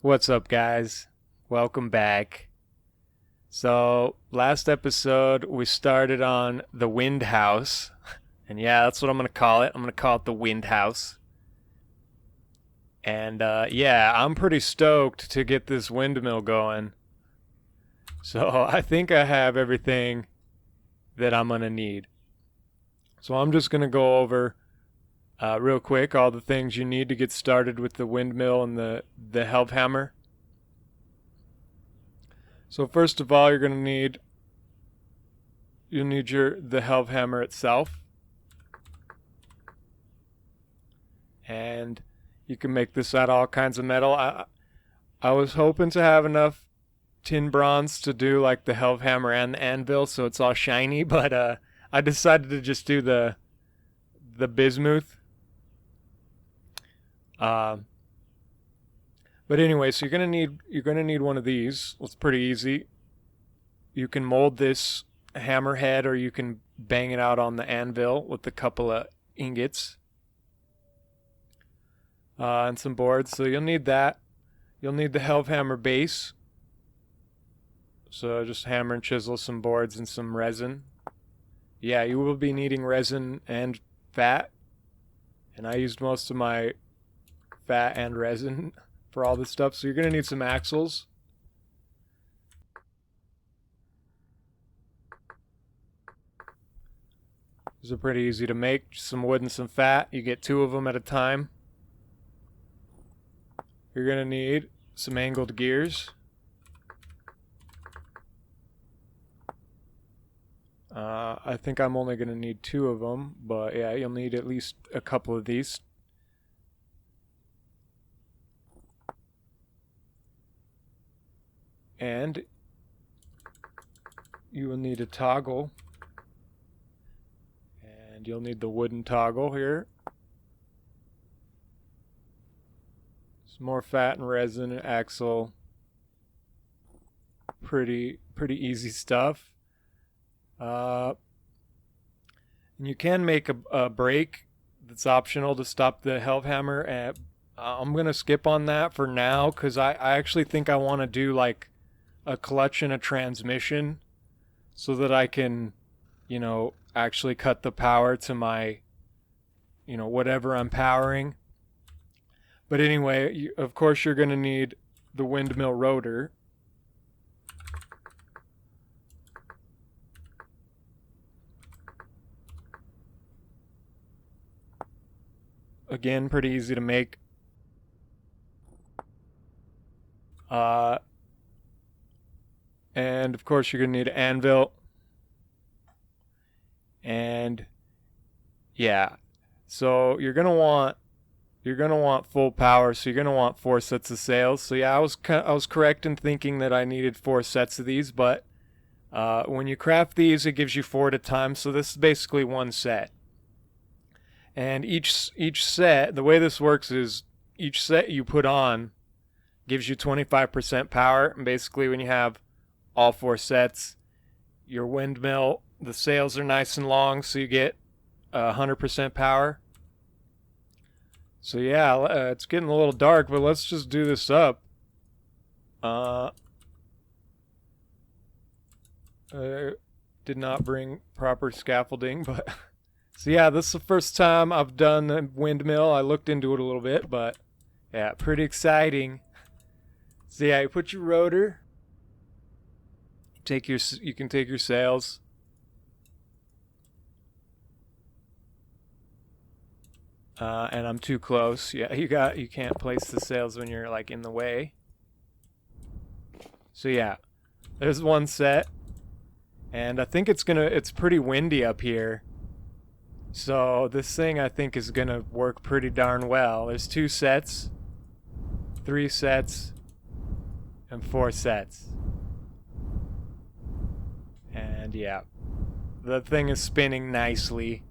What's up, guys? Welcome back. So, last episode we started on the wind house. And yeah, that's what I'm going to call it. I'm going to call it the wind house. And yeah, I'm pretty stoked to get this windmill going. So, I think I have everything that I'm going to need. So, I'm just going to go over real quick all the things you need to get started with the windmill and the helve hammer. So first of all, you'll need the helve hammer itself, and you can make this out of all kinds of metal. I was hoping to have enough tin bronze to do like the helve hammer and the anvil, so it's all shiny. But I decided to just do the bismuth. But anyway, so you're gonna need one of these. It's pretty easy. You can mold this hammerhead, or you can bang it out on the anvil with a couple of ingots and some boards. So you'll need that. You'll need the helve hammer base. So just hammer and chisel some boards and some resin. Yeah, you will be needing resin and fat, and I used most of my fat and resin for all this stuff. So you're going to need some axles. These are pretty easy to make. Just some wood and some fat. You get 2 of them at a time. You're going to need some angled gears. I think I'm only going to need 2 of them, but yeah, you'll need at least a couple of these. And you will need a toggle, and you'll need the wooden toggle here. Some more fat and resin and axle. Pretty easy stuff. And you can make a brake that's optional to stop the helve hammer. And I'm gonna skip on that for now because I actually think I want to do like a clutch and a transmission so that I can, actually cut the power to my, whatever I'm powering. But anyway, of course you're going to need the windmill rotor. Again, pretty easy to make. And of course you're going to need an anvil. And yeah, so you're going to want full power, so you're going to want 4 sets of sails. So yeah, I was correct in thinking that I needed 4 sets of these, but when you craft these, it gives you 4 at a time, so this is basically 1 set. And each set, the way this works is each set you put on gives you 25% power, and basically when you have all 4 sets, your windmill, the sails are nice and long, so you get 100% power. So yeah, it's getting a little dark, but let's just do this up. Did not bring proper scaffolding, but so yeah, this is the first time I've done a windmill. I looked into it a little bit, but yeah, pretty exciting. So yeah, you put your rotor. You can take your sails. And I'm too close. Yeah, you can't place the sails when you're like in the way. So yeah, there's 1 set, and I think it's pretty windy up here. So this thing I think is gonna work pretty darn well. There's 2 sets, 3 sets, and 4 sets. And yeah, the thing is spinning nicely.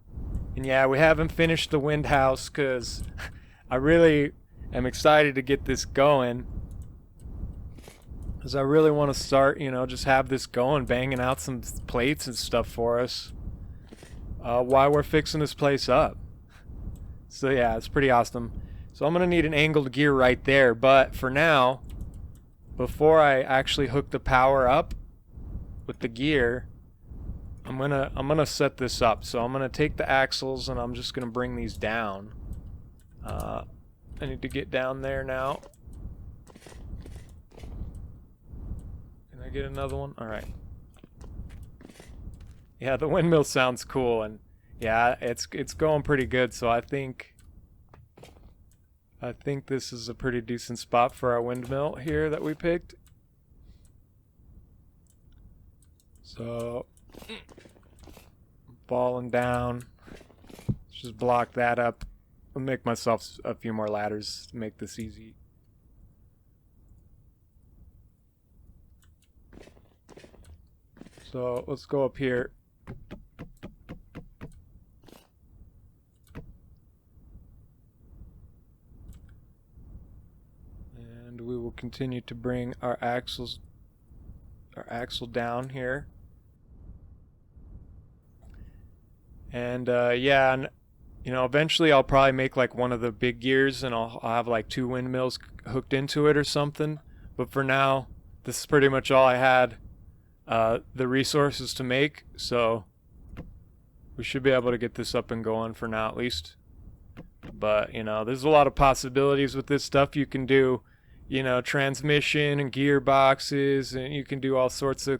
And yeah, we haven't finished the wind house because I really am excited to get this going. Because I really want to start, just have this going, banging out some plates and stuff for us while we're fixing this place up. So yeah, it's pretty awesome. So I'm going to need an angled gear right there. But for now, before I actually hook the power up with the gear, I'm gonna set this up. So I'm gonna take the axles and I'm just gonna bring these down. I need to get down there now. Can I get another one? All right. Yeah, the windmill sounds cool, and yeah, it's going pretty good. So I think this is a pretty decent spot for our windmill here that we picked. So falling down. Let's just block that up. I'll make myself a few more ladders to make this easy. So let's go up here. And we will continue to bring our axle down here. And yeah, and you know, eventually I'll probably make like one of the big gears and I'll have like 2 windmills hooked into it or something. But for now, this is pretty much all I had the resources to make, so we should be able to get this up and going for now at least. But you know, there's a lot of possibilities with this stuff. You can do, you know, transmission and gearboxes, and you can do all sorts of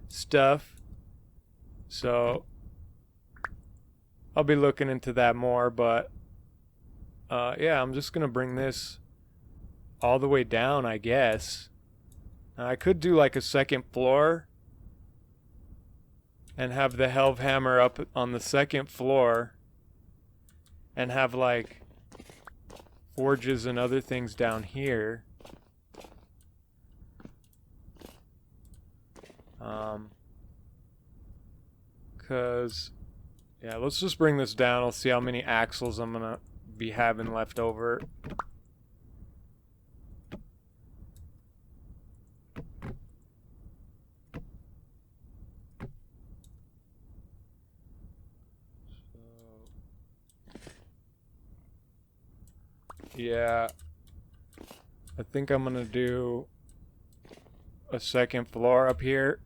stuff. So I'll be looking into that more, but yeah, I'm just gonna bring this all the way down, I guess. I could do like a second floor and have the helve hammer up on the second floor and have like forges and other things down here. Cause yeah, let's just bring this down. I'll see how many axles I'm gonna be having left over. Yeah, I think I'm gonna do a second floor up here.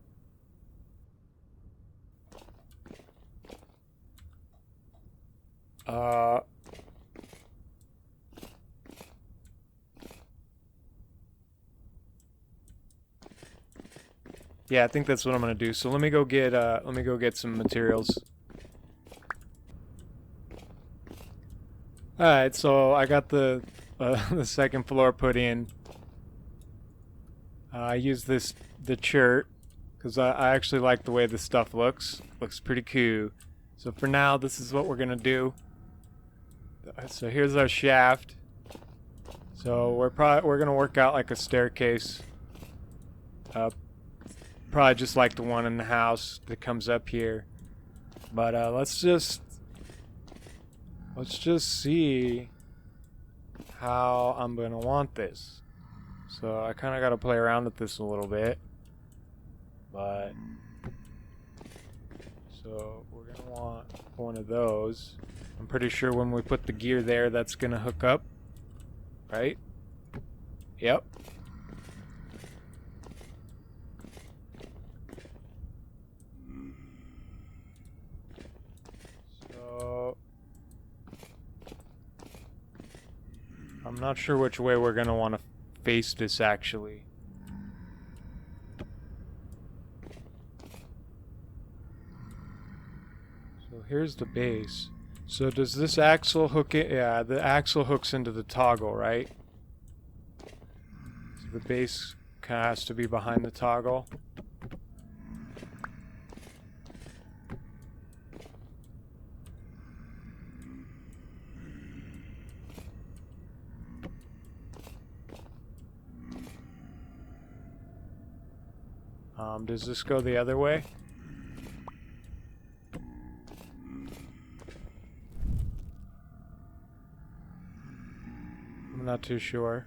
Yeah, I think that's what I'm gonna do. So let me go get some materials. Alright, so I got the the second floor put in. I use the chert because I actually like the way this stuff looks. Looks pretty cool. So for now, this is what we're gonna do. So here's our shaft. So we're gonna work out like a staircase. Probably just like the one in the house that comes up here. But let's just see how I'm gonna want this. So I kind of got to play around with this a little bit. But so we're gonna want one of those. I'm pretty sure when we put the gear there, that's gonna hook up, right? Yep. So I'm not sure which way we're gonna want to face this actually. So here's the base. So does this axle hook it? Yeah, the axle hooks into the toggle, right? So the base kind of has to be behind the toggle. Does this go the other way? I'm not too sure.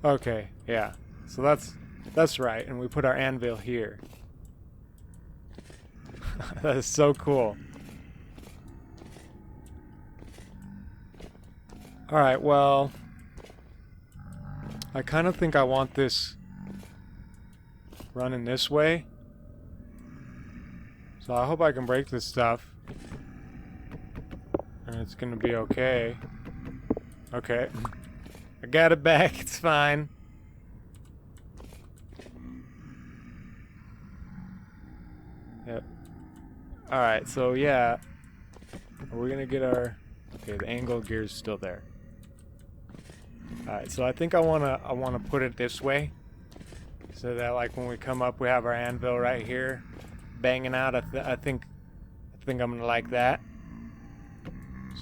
Okay, yeah. So that's right, and we put our anvil here. That is so cool. Alright, well, I kind of think I want this running this way. So I hope I can break this stuff. And it's gonna be okay. Okay. I got it back, it's fine. Yep. Alright, so yeah. We're gonna get our... Okay, the angle gear's still there. Alright, so I think I wanna put it this way. So that like when we come up we have our anvil right here banging out. I think I'm gonna like that.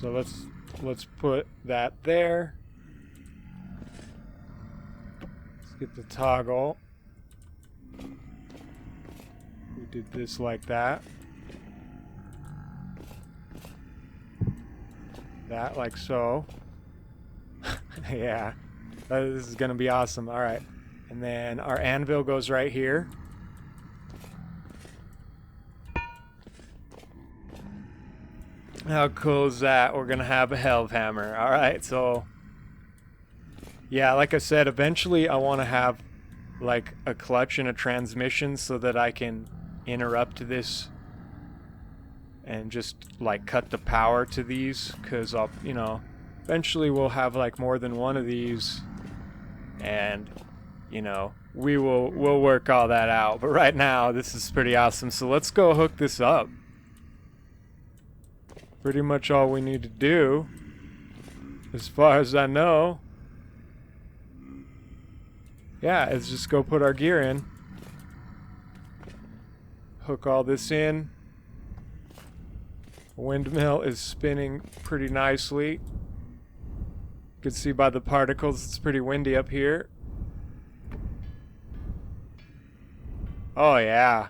So let's put that there. Let's get the toggle. We did this like that. That like so. Yeah. This is gonna be awesome. Alright. And then our anvil goes right here. How cool is that? We're gonna have a Hellhammer. Alright, so yeah, like I said, eventually I want to have like a clutch and a transmission so that I can interrupt this and just like cut the power to these, because I'll, you know, eventually we'll have like more than one of these, and you know, we'll work all that out. But right now this is pretty awesome, so let's go hook this up. Pretty much all we need to do, as far as I know, yeah, is just go put our gear in, hook all this in. The windmill is spinning pretty nicely. You can see by the particles it's pretty windy up here. Oh yeah.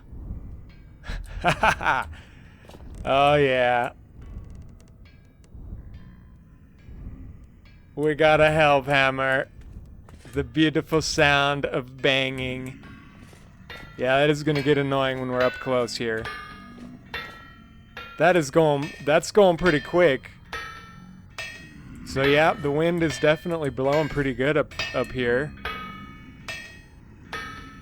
Oh yeah. We got a Hellhammer. The beautiful sound of banging. Yeah, that is gonna get annoying when we're up close here. That's going pretty quick. So yeah, the wind is definitely blowing pretty good up here.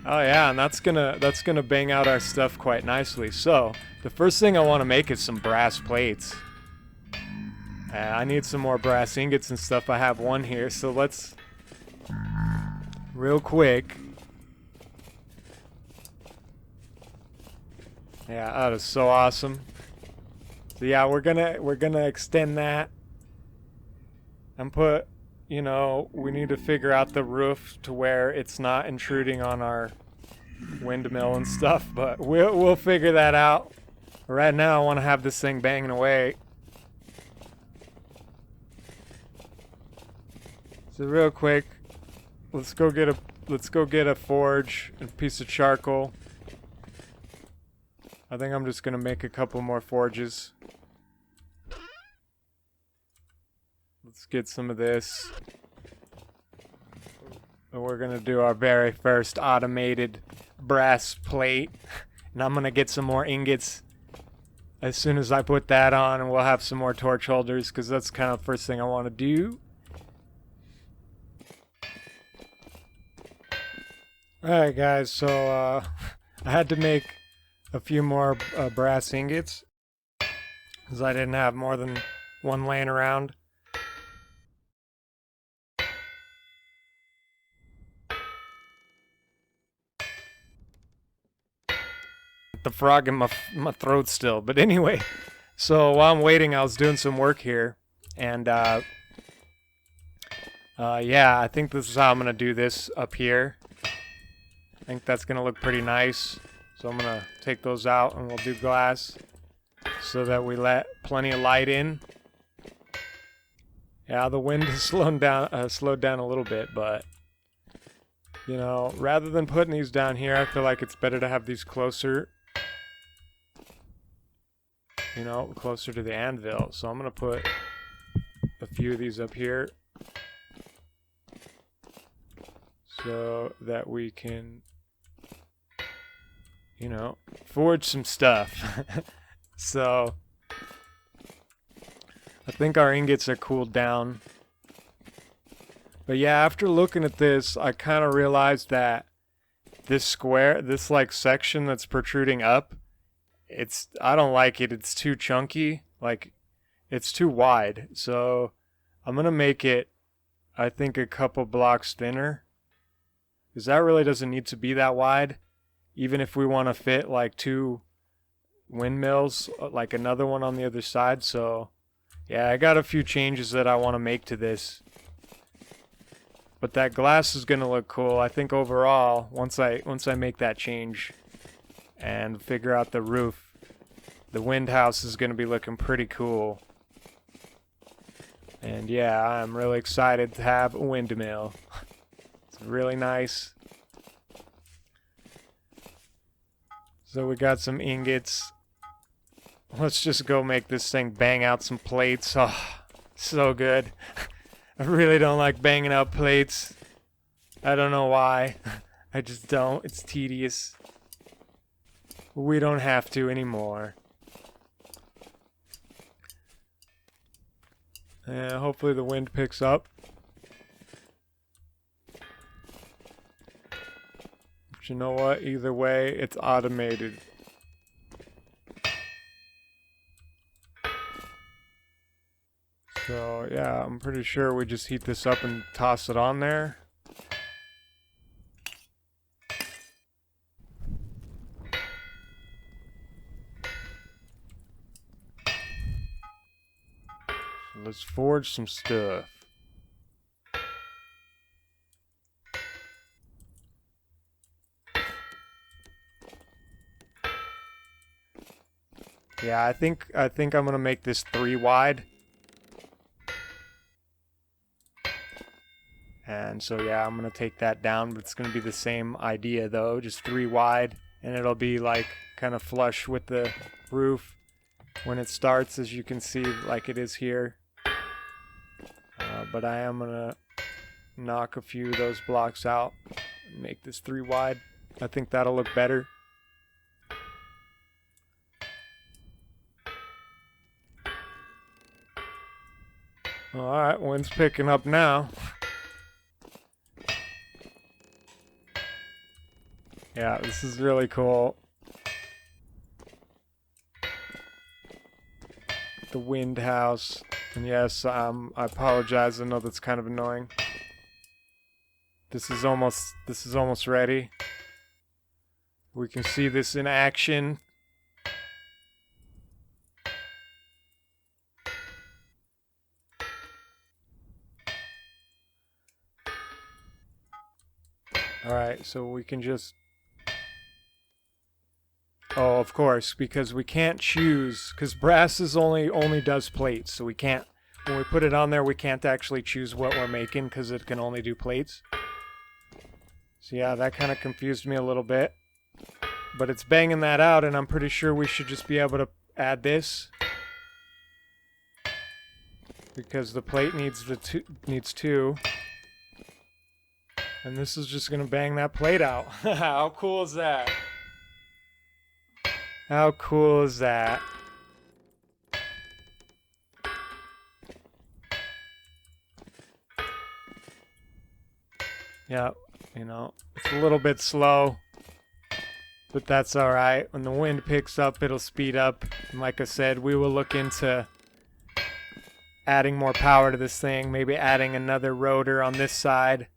Oh yeah, and that's gonna bang out our stuff quite nicely. So the first thing I want to make is some brass plates. I need some more brass ingots and stuff. I have one here, so let's real quick. Yeah, that is so awesome. So yeah, we're gonna extend that and put, you know, we need to figure out the roof to where it's not intruding on our windmill and stuff, but we'll figure that out. Right now I want to have this thing banging away. So real quick, let's go get a forge and a piece of charcoal. I think I'm just gonna make a couple more forges. Let's get some of this. And we're gonna do our very first automated brass plate. And I'm gonna get some more ingots as soon as I put that on, and we'll have some more torch holders, because that's kind of the first thing I want to do. Alright guys, so I had to make a few more brass ingots because I didn't have more than one laying around. The frog in my throat still, but anyway, so while I'm waiting I was doing some work here, and yeah, I think this is how I'm gonna do this up here. I think that's gonna look pretty nice. So I'm gonna take those out and we'll do glass so that we let plenty of light in. Yeah, the wind has slowed down a little bit, but you know, rather than putting these down here, I feel like it's better to have these closer. You know, closer to the anvil. So I'm gonna put a few of these up here so that we can, you know, forge some stuff. So I think our ingots are cooled down. But yeah, after looking at this, I kind of realized that this square, this like section that's protruding up, I don't like it. It's too chunky. Like, it's too wide. So I'm going to make it, I think, a couple blocks thinner. Because that really doesn't need to be that wide. Even if we want to fit like 2 windmills, like another one on the other side. So yeah, I got a few changes that I want to make to this. But that glass is going to look cool. I think overall, once I make that change and figure out the roof, the wind house is going to be looking pretty cool. And yeah, I'm really excited to have a windmill. It's really nice. So we got some ingots. Let's just go make this thing bang out some plates. Oh, so good. I really don't like banging out plates. I don't know why. I just don't. It's tedious. We don't have to anymore. Yeah, hopefully the wind picks up. But you know what? Either way, it's automated. So yeah, I'm pretty sure we just heat this up and toss it on there. So let's forge some stuff. Yeah, I think I'm gonna make this 3 wide. And so yeah, I'm gonna take that down, but it's gonna be the same idea though, just 3 wide, and it'll be like kind of flush with the roof when it starts, as you can see, like it is here. But I am gonna knock a few of those blocks out and make this 3 wide. I think that'll look better. Alright, wind's picking up now. Yeah, this is really cool. The wind house. And yes, I apologize. I know that's kind of annoying. This is almost ready. We can see this in action. Alright, so we can just... Oh, of course, because we can't choose, because brass is only does plates, so we can't, when we put it on there, we can't actually choose what we're making, because it can only do plates. So yeah, that kind of confused me a little bit. But it's banging that out, and I'm pretty sure we should just be able to add this. Because the plate needs 2. And this is just going to bang that plate out. How cool is that? How cool is that? Yeah, you know, it's a little bit slow, but that's alright. When the wind picks up, it'll speed up. And like I said, we will look into adding more power to this thing, maybe adding another rotor on this side.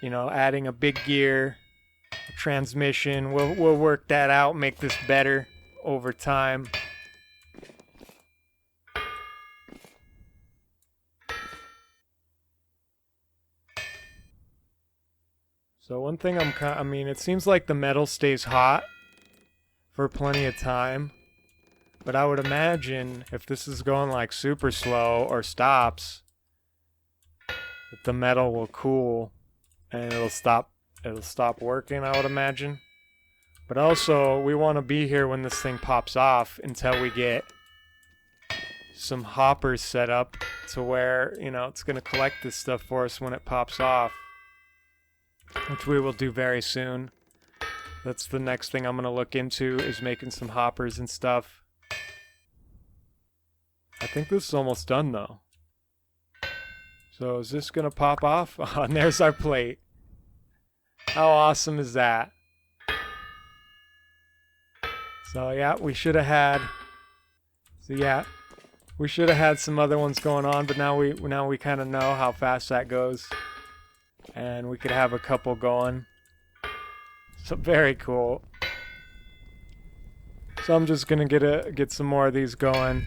You know, adding a big gear. Transmission, we'll work that out, make this better over time. So one thing I mean, it seems like the metal stays hot for plenty of time, but I would imagine if this is going like super slow or stops, that the metal will cool and it'll stop working, I would imagine. But also, we want to be here when this thing pops off until we get some hoppers set up to where, you know, it's going to collect this stuff for us when it pops off, which we will do very soon. That's the next thing I'm going to look into, is making some hoppers and stuff. I think this is almost done though. So is this gonna pop off? Oh, and there's our plate. How awesome is that? So yeah, we should have had. So yeah, we should have had some other ones going on, but now we kind of know how fast that goes, and we could have a couple going. So very cool. So I'm just gonna get some more of these going.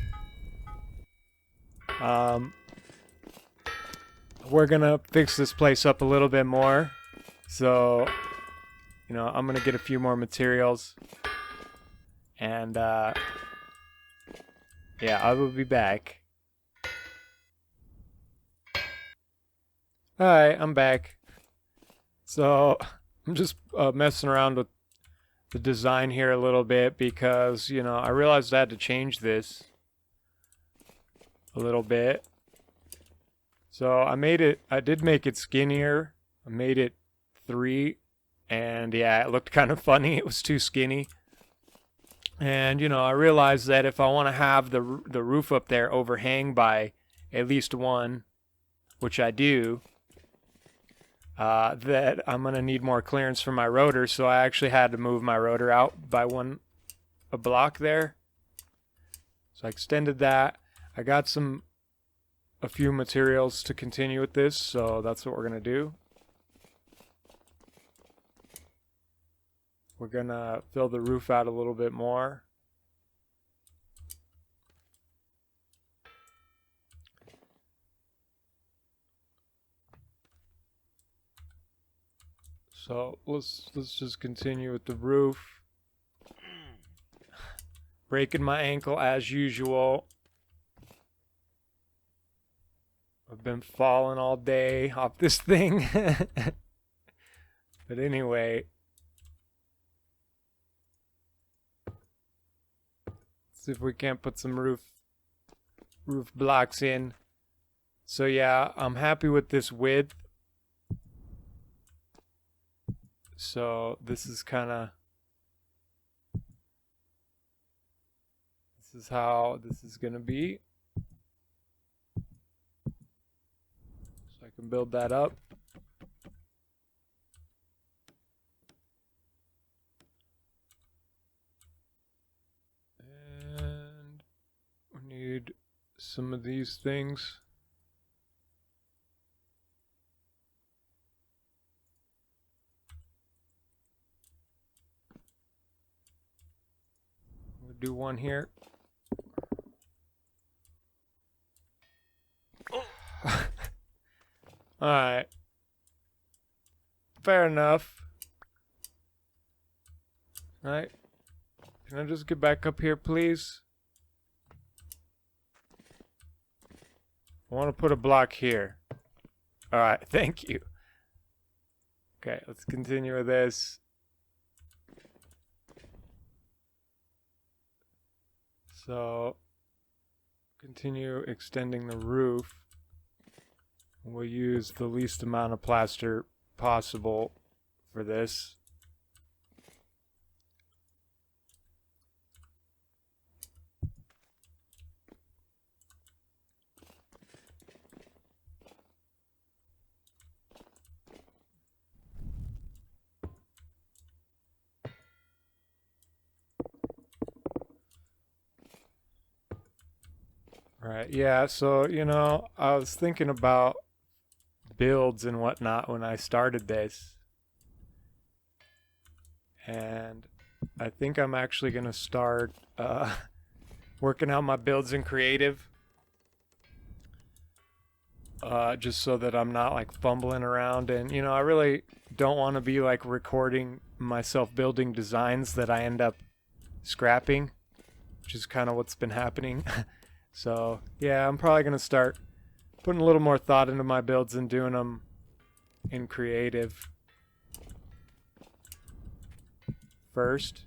We're gonna fix this place up a little bit more. So, you know, I'm gonna get a few more materials, and yeah, I will be back. Hi, I'm back. So I'm just messing around with the design here a little bit because, you know, I realized I had to change this a little bit. So I did make it skinnier. I made it 3, and yeah, it looked kind of funny. It was too skinny. And, you know, I realized that if I want to have the roof up there overhang by at least 1, which I do, that I'm going to need more clearance for my rotor, so I actually had to move my rotor out by a block there. So I extended that. I got a few materials to continue with this, so that's what we're going to do. We're going to fill the roof out a little bit more. So let's just continue with the roof. Breaking my ankle as usual. I've been falling all day off this thing. But anyway, let's see if we can't put some roof blocks in. So yeah, I'm happy with this width. So this is how this is gonna be. So I can build that up. And we need some of these things. We'll do one here. Alright. Fair enough. Alright. Can I just get back up here, please? I want to put a block here. Alright, thank you. Okay, let's continue with this. So, continue extending the roof. We'll use the least amount of plaster possible for this. Right, yeah, so, you know, I was thinking about builds and whatnot when I started this. And I think I'm actually going to start working out my builds in creative. Just so that I'm not like fumbling around. And, you know, I really don't want to be like recording myself building designs that I end up scrapping, which is kind of what's been happening. So, yeah, I'm probably going to start putting a little more thought into my builds and doing them in creative first.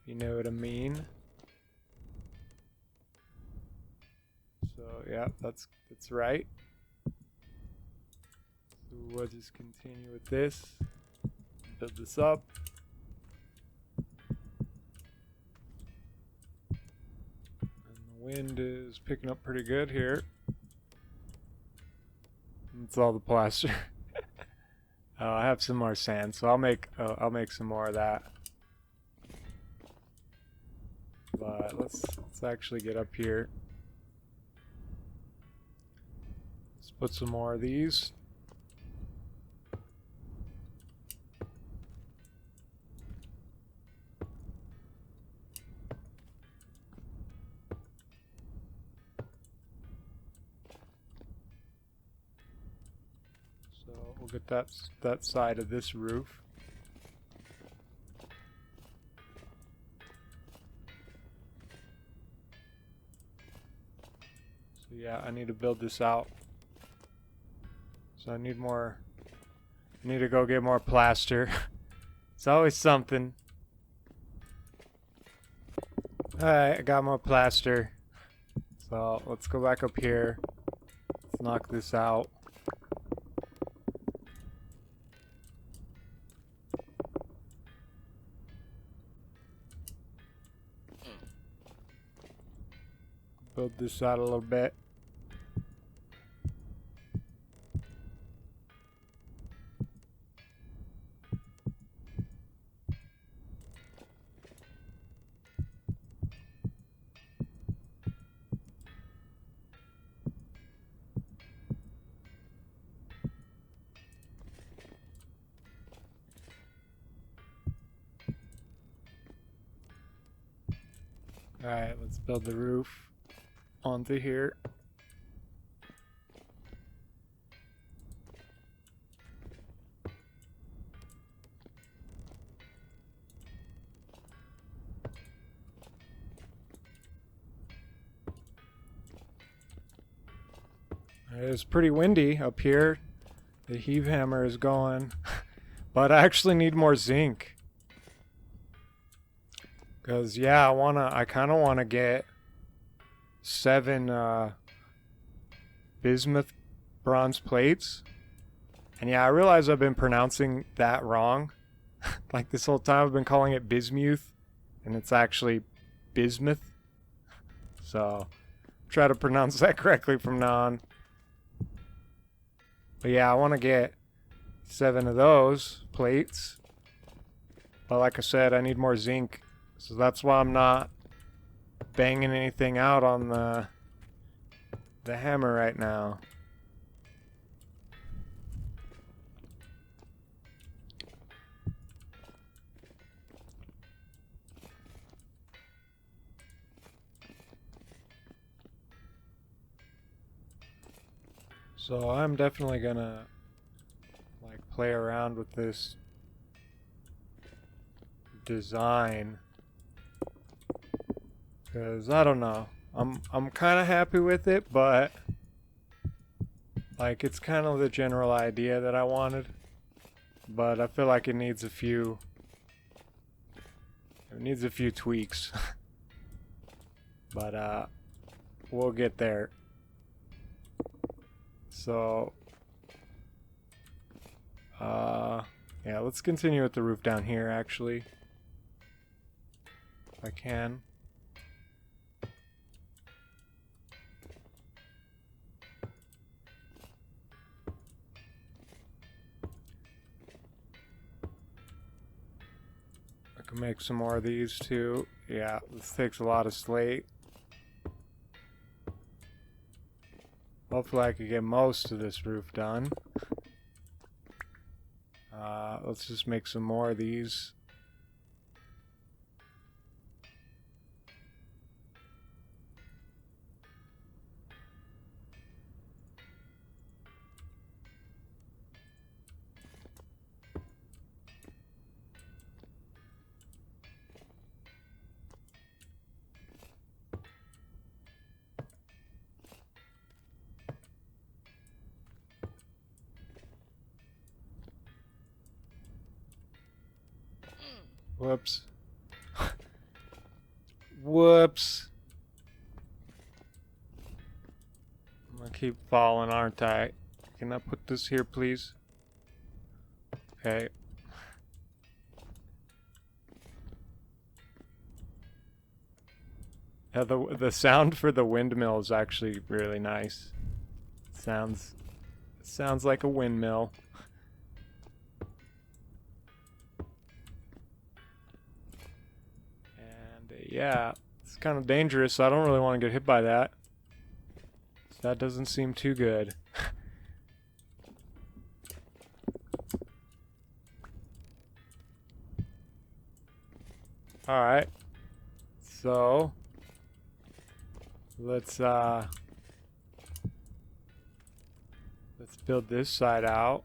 You know what I mean? So, yeah, that's right. So we'll just continue with this. Build this up. Wind is picking up pretty good here. That's all the plaster. Oh, I have some more sand, so I'll make some more of that. But let's actually get up here. Let's put some more of these. So we'll get that side of this roof. So yeah, I need to build this out. So I need more. I need to go get more plaster. It's always something. Alright, I got more plaster. So let's go back up here. Let's knock this out. Build this out a little bit. Alright, let's build the roof onto here. It's pretty windy up here. The heave hammer is going. But I actually need more zinc. Cause yeah, I kinda wanna get 7 bismuth bronze plates. And yeah, I realize I've been pronouncing that wrong. Like this whole time I've been calling it bismuth, and it's actually bismuth. So try to pronounce that correctly from now on. But yeah, I wanna get 7 of those plates. But like I said, I need more zinc. So that's why I'm not banging anything out on the hammer right now. So I'm definitely gonna like play around with this design. Cause I don't know. I'm kinda happy with it, but like it's kind of the general idea that I wanted. But I feel like it needs a few tweaks. But we'll get there. So yeah, let's continue with the roof down here actually. If I can. I can make some more of these too. Yeah, this takes a lot of slate. Hopefully I can get most of this roof done. Let's just make some more of these. Whoops. Whoops. I'm gonna keep falling, aren't I? Can I put this here, please? Okay. Yeah, the sound for the windmill is actually really nice. It Sounds like a windmill. And yeah, it's kind of dangerous, so I don't really want to get hit by that. So that doesn't seem too good. Alright. So let's build this side out.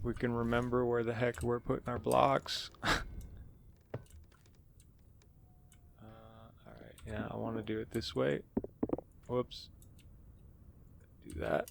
We can remember where the heck we're putting our blocks. Alright, yeah, I want to do it this way. Whoops. Do that.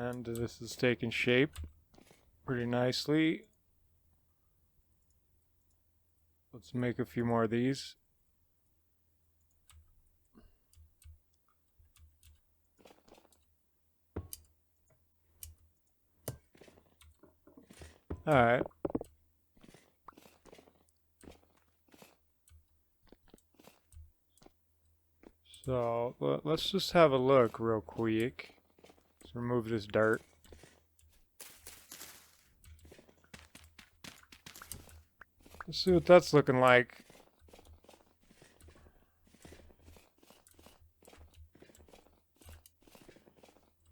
And this is taking shape pretty nicely. Let's make a few more of these. Alright. So, let's just have a look real quick. Let's remove this dirt. Let's see what that's looking like.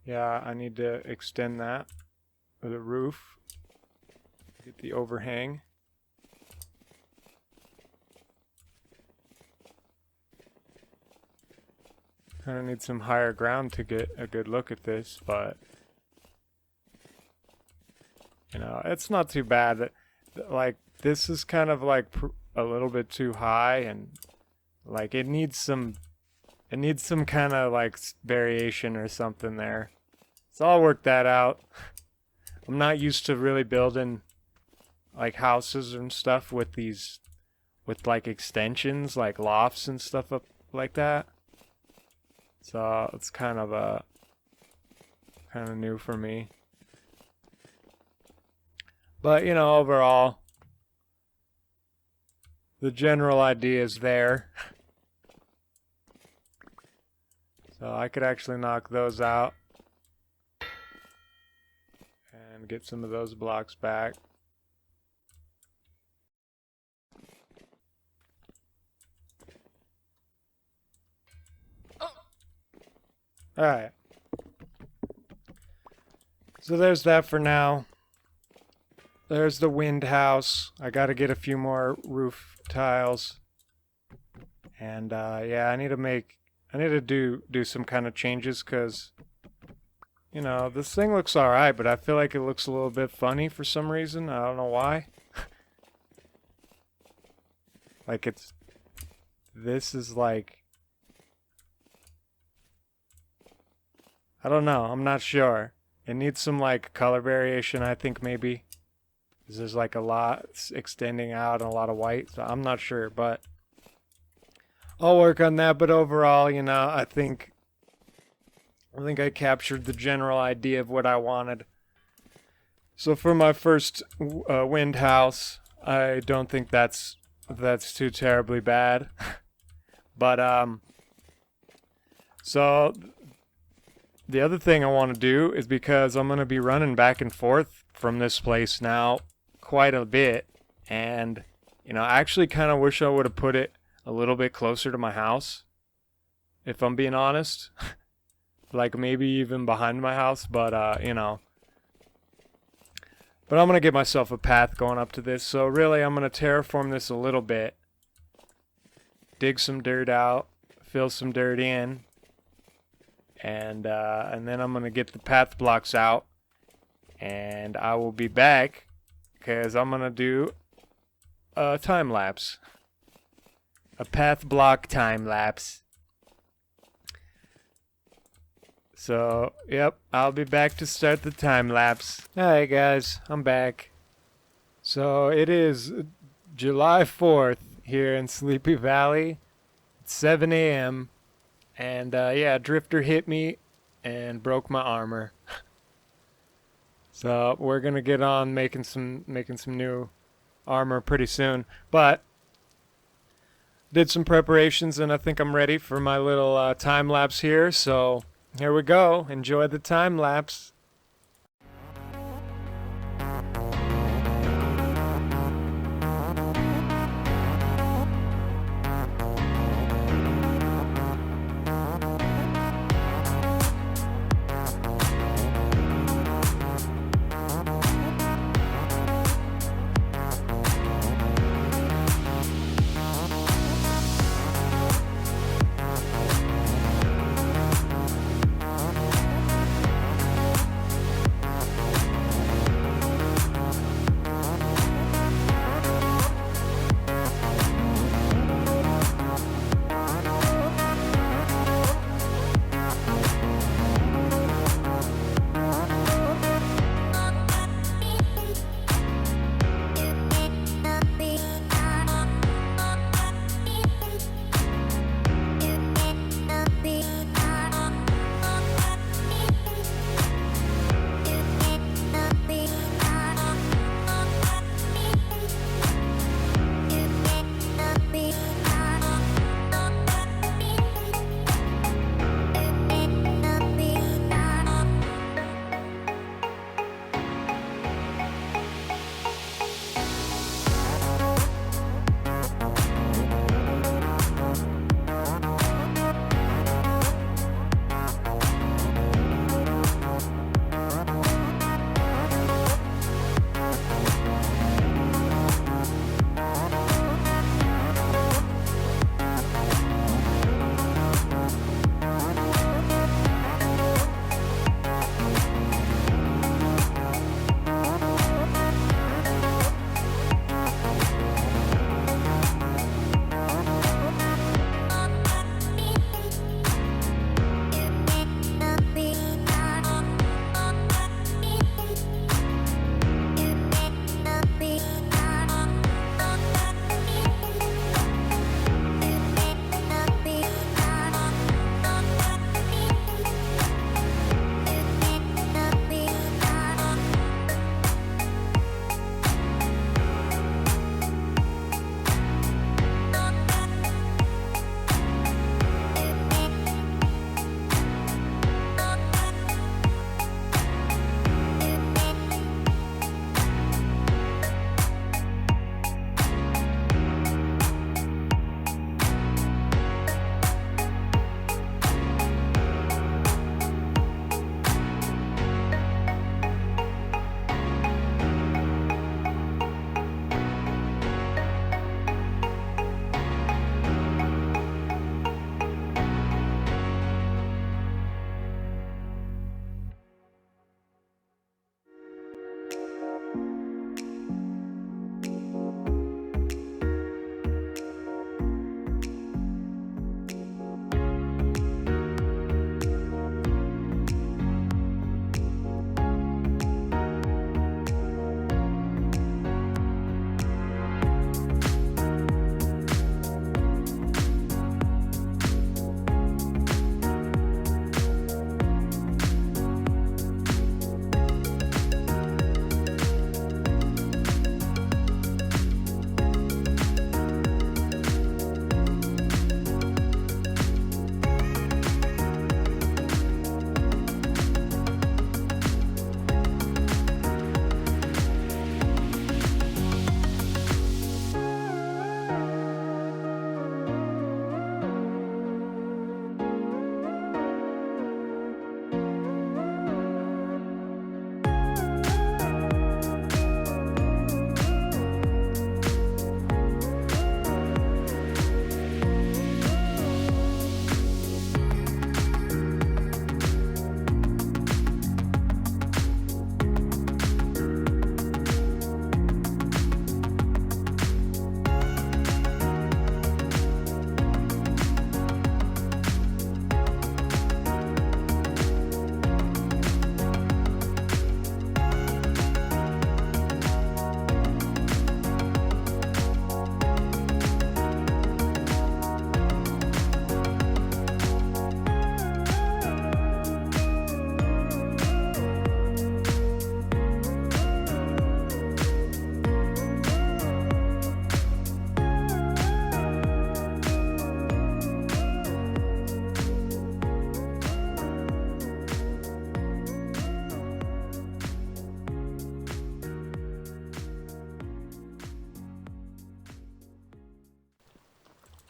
Yeah, I need to extend that with the roof. Get the overhang. Kind of need some higher ground to get a good look at this, but you know, it's not too bad. Like, this is kind of like a little bit too high, and like it needs some kind of like variation or something there. So I'll work that out. I'm not used to really building like houses and stuff with these, with like extensions, like lofts and stuff up like that. So it's kind of new for me. But, you know, overall, the general idea is there. So I could actually knock those out and get some of those blocks back. Alright. So there's that for now. There's the wind house. I gotta get a few more roof tiles. And yeah, I need to do some kind of changes, because you know, this thing looks alright, but I feel like it looks a little bit funny for some reason. I don't know why. Like this is like, I don't know, I'm not sure. It needs some like color variation, I think, maybe. Because there's like a lot extending out and a lot of white, so I'm not sure, but I'll work on that. But overall, you know, I think I captured the general idea of what I wanted. So for my first wind house, I don't think that's too terribly bad. But so the other thing I want to do is, because I'm going to be running back and forth from this place now quite a bit, and you know, I actually kind of wish I would have put it a little bit closer to my house, if I'm being honest. Like maybe even behind my house, but you know. But I'm going to get myself a path going up to this. So really, I'm going to terraform this a little bit. Dig some dirt out, fill some dirt in, and then I'm going to get the path blocks out, and I will be back because I'm going to do a time lapse. A path block time lapse. So, yep, I'll be back to start the time lapse. Alright guys, I'm back. So it is July 4th here in Sleepy Valley. It's 7 a.m. And yeah, Drifter hit me and broke my armor. So we're gonna get on making some new armor pretty soon. But did some preparations and I think I'm ready for my little time lapse here. So here we go. Enjoy the time lapse.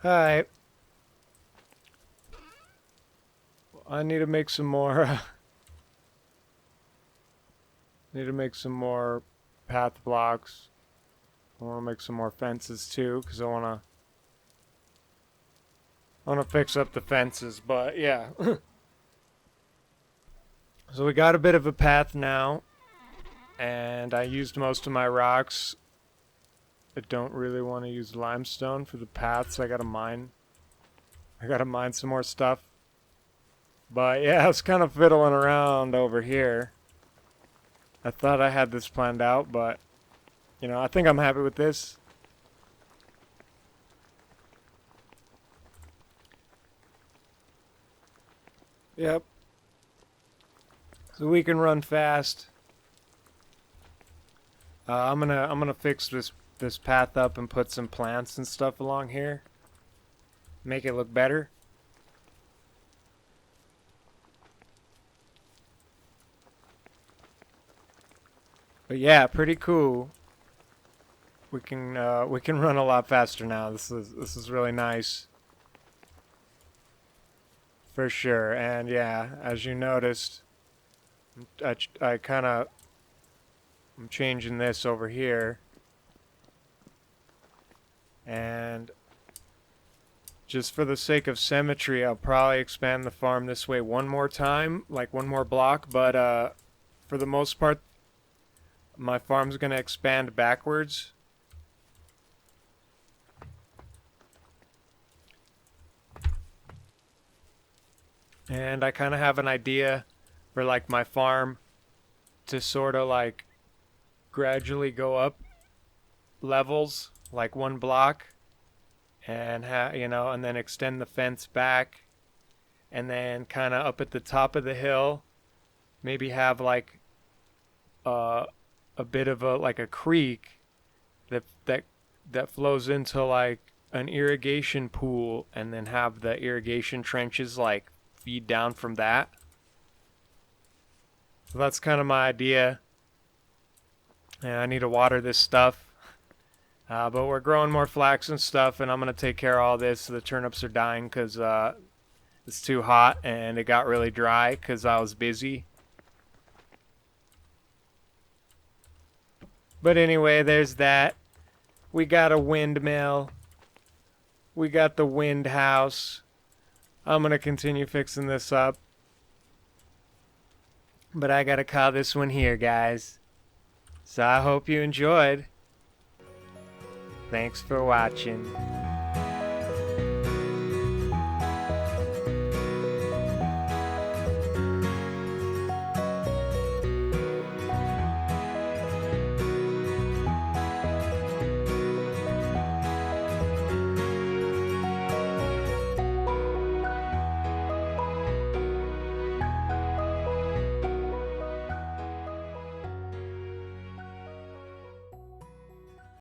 Alright. I need to make some more... need to make some more path blocks. I want to make some more fences too, because I want to fix up the fences, but yeah. So we got a bit of a path now, and I used most of my rocks. I don't really want to use limestone for the paths. I gotta mine some more stuff. But yeah, I was kind of fiddling around over here. I thought I had this planned out, but you know, I think I'm happy with this. Yep. So we can run fast. I'm gonna fix this path up and put some plants and stuff along here. Make it look better. But yeah, pretty cool. We can run a lot faster now. This is really nice. For sure. And yeah, as you noticed, I'm changing this over here. And just for the sake of symmetry, I'll probably expand the farm this way one more time, like one more block, but for the most part, my farm's going to expand backwards. And I kind of have an idea for like my farm to sort of like gradually go up levels, like one block, and you know, and then extend the fence back, and then kind of up at the top of the hill, maybe have like a bit of a creek that flows into like an irrigation pool, and then have the irrigation trenches like feed down from that. So that's kind of my idea. And I need to water this stuff. But we're growing more flax and stuff, and I'm going to take care of all this. The turnips are dying because it's too hot, and it got really dry because I was busy. But anyway, there's that. We got a windmill. We got the wind house. I'm going to continue fixing this up. But I got to call this one here, guys. So I hope you enjoyed. Thanks for watching.